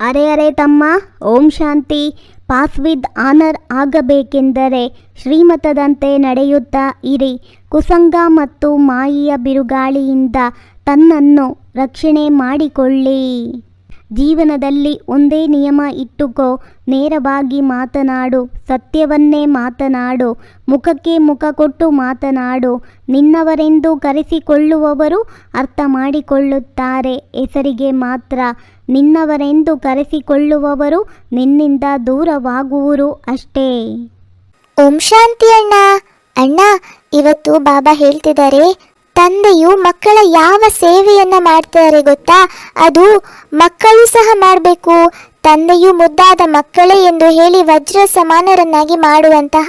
ಅರೆ ಅರೆ ತಮ್ಮ, ಓಂ ಶಾಂತಿ. ಪಾಸ್ ವಿತ್ ಆನರ್ ಆಗಬೇಕೆಂದರೆ ಶ್ರೀಮತದಂತೆ ನಡೆಯುತ್ತಾ ಇರಿ. ಕುಸಂಗ ಮತ್ತು ಮಾಯೆಯ ಬಿರುಗಾಳಿಯಿಂದ ತನ್ನನ್ನು ರಕ್ಷಣೆ ಮಾಡಿಕೊಳ್ಳಿ. ಜೀವನದಲ್ಲಿ ಒಂದೇ ನಿಯಮ ಇಟ್ಟುಕೋ, ನೇರವಾಗಿ ಮಾತನಾಡು, ಸತ್ಯವನ್ನೇ ಮಾತನಾಡು, ಮುಖಕ್ಕೆ ಮುಖ ಕೊಟ್ಟು ಮಾತನಾಡು. ನಿನ್ನವರೆಂದು ಕರೆಸಿಕೊಳ್ಳುವವರು ಅರ್ಥ ಮಾಡಿಕೊಳ್ಳುತ್ತಾರೆ ಹೆಸರಿಗೆ ಮಾತ್ರ. ನಿನ್ನವರೆಂದು ಕರೆಸಿಕೊಳ್ಳುವವರು ನಿನ್ನಿಂದ ದೂರವಾಗುವರು ಅಷ್ಟೇ. ಓಂ ಶಾಂತಿ ಅಣ್ಣ. ಅಣ್ಣ, ಇವತ್ತು ಬಾಬಾ ಹೇಳ್ತಿದ್ದಾರೆ, ತಂದೆಯು ಮಕ್ಕಳ ಯಾವ ಸೇವೆಯನ್ನ ಮಾಡ್ತಾರೆ ಗೊತ್ತಾ? ಅದು ಮಕ್ಕಳು ಸಹ ಮಾಡಬೇಕು. ತಂದೆಯು ಮುದ್ದಾದ ಮಕ್ಕಳೇ ಎಂದು ಹೇಳಿ ವಜ್ರ ಸಮಾನರನ್ನಾಗಿ ಮಾಡುವಂತಹ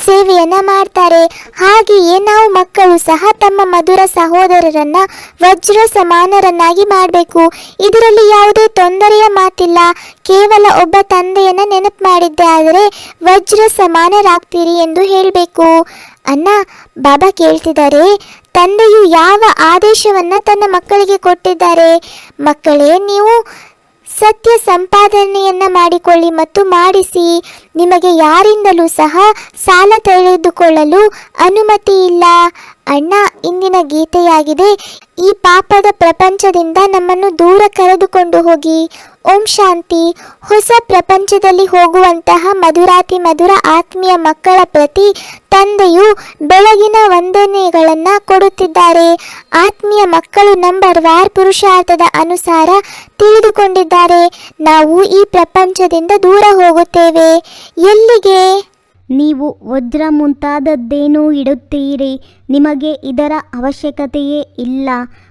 ಸೇವೆಯನ್ನ ಮಾಡ್ತಾರೆ. ಹಾಗೆಯೇ ನಾವು ಮಕ್ಕಳು ಸಹ ತಮ್ಮ ಮಧುರ ಸಹೋದರರನ್ನ ವಜ್ರ ಸಮಾನರನ್ನಾಗಿ ಮಾಡಬೇಕು. ಇದರಲ್ಲಿ ಯಾವುದೇ ತೊಂದರೆಯ ಮಾತಿಲ್ಲ. ಕೇವಲ ಒಬ್ಬ ತಂದೆಯನ್ನ ನೆನಪು ಮಾಡಿದ್ದೆ ಆದರೆ ವಜ್ರ ಸಮಾನರಾಗ್ತೀರಿ ಎಂದು ಹೇಳಬೇಕು. ಅಣ್ಣ, ಬಾಬಾ ಕೇಳ್ತಿದ್ದಾರೆ, ತಂದೆಯು ಯಾವ ಆದೇಶವನ್ನ ತನ್ನ ಮಕ್ಕಳಿಗೆ ಕೊಟ್ಟಿದ್ದಾರೆ? ಮಕ್ಕಳೇ, ನೀವು ಸತ್ಯ ಸಂಪಾದನೆಯನ್ನ ಮಾಡಿಕೊಳ್ಳಿ ಮತ್ತು ಮಾಡಿಸಿ. ನಿಮಗೆ ಯಾರಿಂದಲೂ ಸಹ ಸಾಲ ತೆಗೆದುಕೊಳ್ಳಲು ಅನುಮತಿ ಇಲ್ಲ. ಅಣ್ಣ, ಇಂದಿನ ಗೀತೆಯಾಗಿದೆ, ಈ ಪಾಪದ ಪ್ರಪಂಚದಿಂದ ನಮ್ಮನ್ನು ದೂರ ಕರೆದುಕೊಂಡು ಹೋಗಿ. ಓಂ ಶಾಂತಿ. ಹೊಸ ಪ್ರಪಂಚದಲ್ಲಿ ಹೋಗುವಂತಹ ಮಧುರಾತಿ ಮಧುರ ಆತ್ಮೀಯ ಮಕ್ಕಳ ಪ್ರತಿ ತಂದೆಯು ಬೆಳಗಿನ ವಂದನೆಗಳನ್ನು ಕೊಡುತ್ತಿದ್ದಾರೆ. ಆತ್ಮೀಯ ಮಕ್ಕಳು ನಂಬರ್ ವಾರ್ ಪುರುಷಾರ್ಥದ ಅನುಸಾರ ತಿಳಿದುಕೊಂಡಿದ್ದಾರೆ. ನಾವು ಈ ಪ್ರಪಂಚದಿಂದ ದೂರ ಹೋಗುತ್ತೇವೆ. ಎಲ್ಲಿಗೆ? ನೀವು ವಜ್ರ ಮುಂತಾದದ್ದೇನೂ ಇಡುತ್ತೀರಿ. ನಿಮಗೆ ಇದರ ಅವಶ್ಯಕತೆಯೇ ಇಲ್ಲ.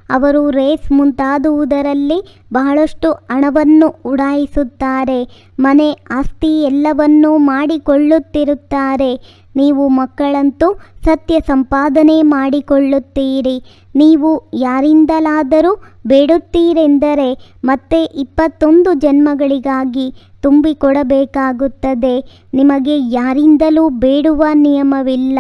ಅವರು ರೇಸ್ ಮುಂತಾದುವುದರಲ್ಲಿ ಬಹಳಷ್ಟು ಹಣವನ್ನು ಉಡಾಯಿಸುತ್ತಾರೆ. ಮನೆ, ಆಸ್ತಿ ಎಲ್ಲವನ್ನೂ ಮಾಡಿಕೊಳ್ಳುತ್ತಿರುತ್ತಾರೆ. ನೀವು ಮಕ್ಕಳಂತೂ ಸತ್ಯ ಸಂಪಾದನೆ ಮಾಡಿಕೊಳ್ಳುತ್ತೀರಿ. ನೀವು ಯಾರಿಂದಲಾದರೂ ಬೇಡುತ್ತೀರೆಂದರೆ ಮತ್ತೆ 21 ಜನ್ಮಗಳಿಗಾಗಿ ತುಂಬಿಕೊಡಬೇಕಾಗುತ್ತದೆ. ನಿಮಗೆ ಯಾರಿಂದಲೂ ಬೇಡುವ ನಿಯಮವಿಲ್ಲ.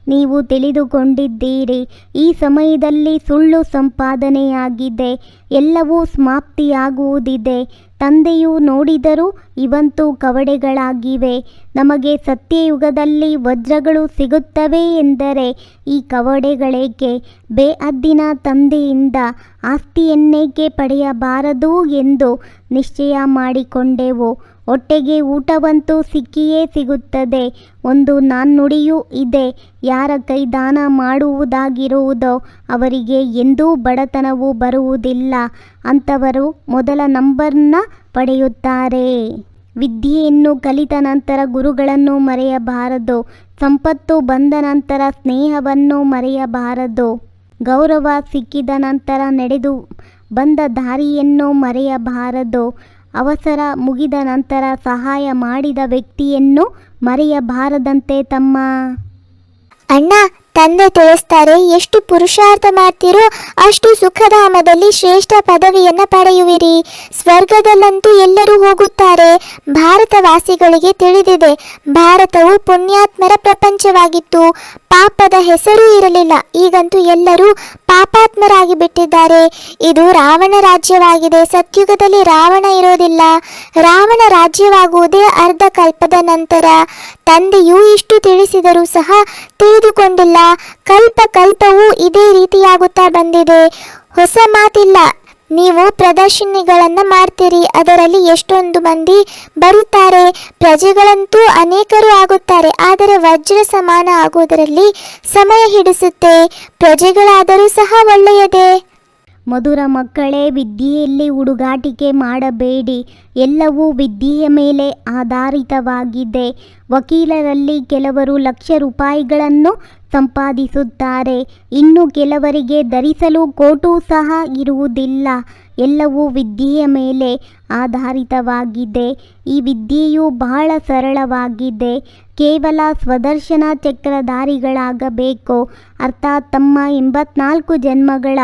ನೀವು ತಿಳಿದುಕೊಂಡಿದ್ದೀರಿ, ಈ ಸಮಯದಲ್ಲಿ ಸುಳ್ಳು ಸಂಪಾದನೆಯಾಗಿದೆ. ಎಲ್ಲವೂ ಸಮಾಪ್ತಿಯಾಗುವುದಿದೆ. ತಂದೆಯು ನೋಡಿದರೂ ಇವಂತೂ ಕವಡೆಗಳಾಗಿವೆ. ನಮಗೆ ಸತ್ಯಯುಗದಲ್ಲಿ ವಜ್ರಗಳು ಸಿಗುತ್ತವೆ ಎಂದರೆ ಈ ಕವಡೆಗಳೇಕೆ? ಬೇಅದ್ದಿನ ತಂದೆಯಿಂದ ಆಸ್ತಿಯನ್ನೇಕೆ ಪಡೆಯಬಾರದು ಎಂದು ನಿಶ್ಚಯ ಮಾಡಿಕೊಂಡೆವು. ಹೊಟ್ಟೆಗೆ ಊಟವಂತೂ ಸಿಕ್ಕಿಯೇ ಸಿಗುತ್ತದೆ. ಒಂದು ನಾಣ್ಣುಡಿಯೂ ಇದೆ, ಯಾರ ಕೈ ದಾನ ಮಾಡುವುದಾಗಿರುವುದೋ ಅವರಿಗೆ ಎಂದೂ ಬಡತನವು ಬರುವುದಿಲ್ಲ. ಅಂಥವರು ಮೊದಲ ನಂಬರ್ನ ಪಡೆಯುತ್ತಾರೆ. ವಿದ್ಯೆಯನ್ನು ಕಲಿತ ನಂತರ ಗುರುಗಳನ್ನು ಮರೆಯಬಾರದು. ಸಂಪತ್ತು ಬಂದ ನಂತರ ಸ್ನೇಹವನ್ನು ಮರೆಯಬಾರದು. ಗೌರವ ಸಿಕ್ಕಿದ ನಂತರ ನಡೆದು ಬಂದ ದಾರಿಯನ್ನು ಮರೆಯಬಾರದು. ಅವಸರ ಮುಗಿದ ನಂತರ ಸಹಾಯ ಮಾಡಿದ ವ್ಯಕ್ತಿಯನ್ನು ಮರೆಯಬಾರದಂತೆ ತಮ್ಮ. ಅಣ್ಣ, ತಂದೆ ತಿಳಿಸ್ತಾರೆ, ಎಷ್ಟು ಪುರುಷಾರ್ಥ ಮಾಡ್ತೀರೋ ಅಷ್ಟು ಸುಖಧಾಮದಲ್ಲಿ ಶ್ರೇಷ್ಠ ಪದವಿಯನ್ನ ಪಡೆಯುವಿರಿ. ಸ್ವರ್ಗದಲ್ಲಂತೂ ಎಲ್ಲರೂ ಹೋಗುತ್ತಾರೆ. ಭಾರತವಾಸಿಗಳಿಗೆ ತಿಳಿದಿದೆ, ಭಾರತವು ಪುಣ್ಯಾತ್ಮರ ಪ್ರಪಂಚವಾಗಿತ್ತು. ಪಾಪದ ಹೆಸರು ಇರಲಿಲ್ಲ. ಈಗಂತೂ ಎಲ್ಲರೂ ಪಾಪಾತ್ಮರಾಗಿ ಬಿಟ್ಟಿದ್ದಾರೆ. ಇದು ರಾವಣ ರಾಜ್ಯವಾಗಿದೆ. ಸತ್ಯುಗದಲ್ಲಿ ರಾವಣ ಇರೋದಿಲ್ಲ. ರಾವಣ ರಾಜ್ಯವಾಗುವುದೇ ಅರ್ಧ ಕಲ್ಪದ ನಂತರ. ತಂದೆಯು ಇಷ್ಟು ತಿಳಿಸಿದರೂ ಸಹ ತಿಳಿದುಕೊಂಡಿಲ್ಲ. ಕಲ್ಪ ಕಲ್ಪವೂ ಇದೇ ರೀತಿಯಾಗುತ್ತಾ ಬಂದಿದೆ. ಹೊಸ ಮಾತಿಲ್ಲ. ನೀವು ಪ್ರದರ್ಶನಿಗಳನ್ನು ಮಾಡ್ತೀರಿ, ಅದರಲ್ಲಿ ಎಷ್ಟೊಂದು ಮಂದಿ ಬರುತ್ತಾರೆ. ಪ್ರಜೆಗಳಂತೂ ಅನೇಕರು ಆಗುತ್ತಾರೆ. ಆದರೆ ವಜ್ರ ಸಮಾನ ಆಗುವುದರಲ್ಲಿ ಸಮಯ ಹಿಡಿಸುತ್ತೆ. ಪ್ರಜೆಗಳಾದರೂ ಸಹ ಒಳ್ಳೆಯದೇ. ಮಧುರ ಮಕ್ಕಳೇ, ವಿದ್ಯೆಯಲ್ಲಿ ಹುಡುಗಾಟಿಕೆ ಮಾಡಬೇಡಿ. ಎಲ್ಲವೂ ವಿದ್ಯೆಯ ಮೇಲೆ ಆಧಾರಿತವಾಗಿದೆ. ವಕೀಲರಲ್ಲಿ ಕೆಲವರು ಲಕ್ಷ ರೂಪಾಯಿಗಳನ್ನು ಸಂಪಾದಿಸುತ್ತಾರೆ. ಇನ್ನು ಕೆಲವರಿಗೆ ಧರಿಸಲು ಕೋಟು ಸಹ ಇರುವುದಿಲ್ಲ. ಎಲ್ಲವೂ ವಿದ್ಯೆಯ ಮೇಲೆ ಆಧಾರಿತವಾಗಿದೆ. ಈ ವಿದ್ಯೆಯು ಬಹಳ ಸರಳವಾಗಿದೆ. ಕೇವಲ ಸ್ವದರ್ಶನ ಚಕ್ರಧಾರಿಗಳಾಗಬೇಕು. ಅರ್ಥಾತ್ ತಮ್ಮ 84 ಜನ್ಮಗಳ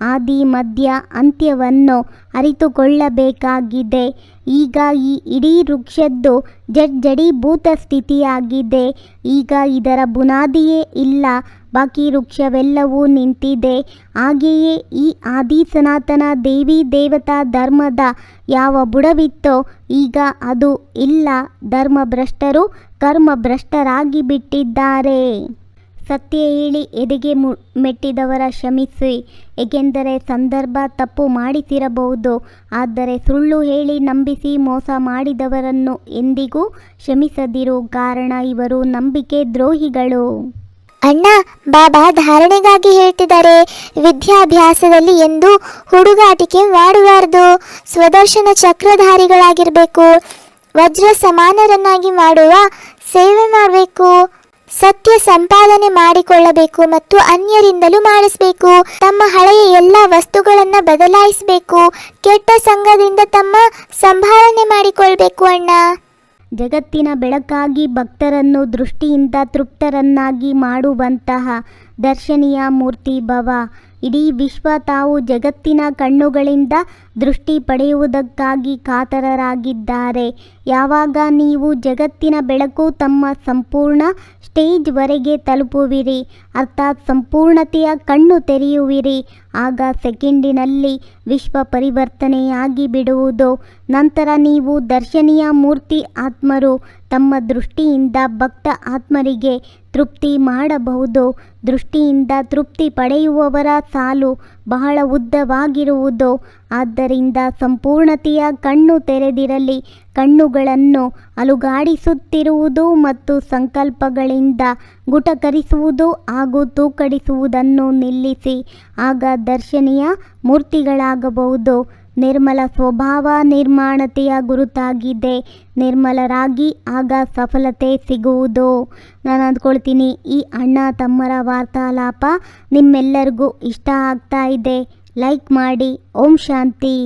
ಆದಿ ಮಧ್ಯ ಅಂತ್ಯವನ್ನು ಅರಿತುಕೊಳ್ಳಬೇಕಾಗಿದೆ. ಈಗ ಈ ಇಡೀ ವೃಕ್ಷದ್ದು ಜಡೀಭೂತ ಸ್ಥಿತಿಯಾಗಿದೆ. ಈಗ ಇದರ ಬುನಾದಿಯೇ ಇಲ್ಲ. ಬಾಕಿ ವೃಕ್ಷವೆಲ್ಲವೂ ನಿಂತಿದೆ. ಹಾಗೆಯೇ ಈ ಆದಿ ಸನಾತನ ದೇವಿ ದೇವತಾ ಧರ್ಮದ ಯಾವ ಬುಡವಿತ್ತೋ ಈಗ ಅದು ಇಲ್ಲ. ಧರ್ಮಭ್ರಷ್ಟರು ಕರ್ಮಭ್ರಷ್ಟರಾಗಿ ಬಿಟ್ಟಿದ್ದಾರೆ. ಸತ್ಯ ಹೇಳಿ ಎದೆಗೆ ಮೆಟ್ಟಿದವರ ಕ್ಷಮಿಸಿ, ಏಕೆಂದರೆ ಸಂದರ್ಭ ತಪ್ಪು ಮಾಡಿಸಿರಬಹುದು. ಆದರೆ ಸುಳ್ಳು ಹೇಳಿ ನಂಬಿಸಿ ಮೋಸ ಮಾಡಿದವರನ್ನು ಎಂದಿಗೂ ಕ್ಷಮಿಸದಿರು, ಕಾರಣ ಇವರು ನಂಬಿಕೆ ದ್ರೋಹಿಗಳು. ಅಣ್ಣ, ಬಾಬಾ ಧಾರಣೆಗಾಗಿ ಹೇಳ್ತಿದ್ದಾರೆ, ವಿದ್ಯಾಭ್ಯಾಸದಲ್ಲಿ ಎಂದು ಹುಡುಗಾಟಿಕೆ ಮಾಡಬಾರ್ದು. ಸ್ವದರ್ಶನ ಚಕ್ರಧಾರಿಗಳಾಗಿರಬೇಕು. ವಜ್ರ ಸಮಾನರನ್ನಾಗಿ ಮಾಡುವ ಸೇವೆ ಮಾಡಬೇಕು. ಸತ್ಯ ಸಂಪಾದನೆ ಮಾಡಿಕೊಳ್ಳಬೇಕು ಮತ್ತು ಅನ್ಯರಿಂದಲೂ ಮಾಡಿಸಬೇಕು. ತಮ್ಮ ಹಳೆಯ ಎಲ್ಲ ವಸ್ತುಗಳನ್ನು ಬದಲಾಯಿಸಬೇಕು. ಕೆಟ್ಟ ಸಂಘದಿಂದ ತಮ್ಮ ಸಂಭಾವನೆ ಮಾಡಿಕೊಳ್ಬೇಕು ಅಣ್ಣ. ಜಗತ್ತಿನ ಬೆಳಕಾಗಿ ಭಕ್ತರನ್ನು ದೃಷ್ಟಿಯಿಂದ ತೃಪ್ತರನ್ನಾಗಿ ಮಾಡುವಂತಹ ದರ್ಶನೀಯ ಮೂರ್ತಿ ಭವ. ಇಡೀ ವಿಶ್ವ ತಾವು ಜಗತ್ತಿನ ಕಣ್ಣುಗಳಿಂದ ದೃಷ್ಟಿ ಪಡೆಯುವುದಕ್ಕಾಗಿ ಕಾತರರಾಗಿದ್ದಾರೆ. ಯಾವಾಗ ನೀವು ಜಗತ್ತಿನ ಬೆಳಕು ತಮ್ಮ ಸಂಪೂರ್ಣ ಸ್ಟೇಜ್ವರೆಗೆ ತಲುಪುವಿರಿ, ಅರ್ಥಾತ್ ಸಂಪೂರ್ಣತೆಯ ಕಣ್ಣು ತೆರೆಯುವಿರಿ, ಆಗ ಸೆಕೆಂಡಿನಲ್ಲಿ ವಿಶ್ವ ಪರಿವರ್ತನೆಯಾಗಿ ಬಿಡುವುದು. ನಂತರ ನೀವು ದರ್ಶನೀಯ ಮೂರ್ತಿ ಆತ್ಮರು ತಮ್ಮ ದೃಷ್ಟಿಯಿಂದ ಭಕ್ತ ಆತ್ಮರಿಗೆ ತೃಪ್ತಿ ಮಾಡಬಹುದು. ದೃಷ್ಟಿಯಿಂದ ತೃಪ್ತಿ ಪಡೆಯುವವರ ಸಾಲು ಬಹಳ ಉದ್ದವಾಗಿರುವುದು. ಆದ್ದರಿಂದ ಸಂಪೂರ್ಣತೆಯ ಕಣ್ಣು ತೆರೆದಿರಲಿ. ಕಣ್ಣುಗಳನ್ನು ಅಲುಗಾಡಿಸುತ್ತಿರುವುದು ಮತ್ತು ಸಂಕಲ್ಪಗಳಿಂದ ಗುಟಕರಿಸುವುದು ಹಾಗೂ ತೂಕಡಿಸುವುದನ್ನು ನಿಲ್ಲಿಸಿ. ಆಗ ದರ್ಶನೀಯ ಮೂರ್ತಿಗಳಾಗಬಹುದು. ನಿರ್ಮಲ ಸ್ವಭಾವ ನಿರ್ಮಾಣತೆಯ ಗುರುತಾಗಿದೆ. ನಿರ್ಮಲರಾಗಿ ಆಗ ಸಫಲತೆ ಸಿಗುವುದು. ನಾನು ಅಂದ್ಕೊಳ್ತೀನಿ ಈ ಅಣ್ಣ ತಮ್ಮರ ವಾರ್ತಾಲಾಪ ನಿಮ್ಮೆಲ್ಲರಿಗೂ ಇಷ್ಟ ಆಗ್ತಾ ಇದೆ. ಲೈಕ್ ಮಾಡಿ. ಓಂ ಶಾಂತಿ.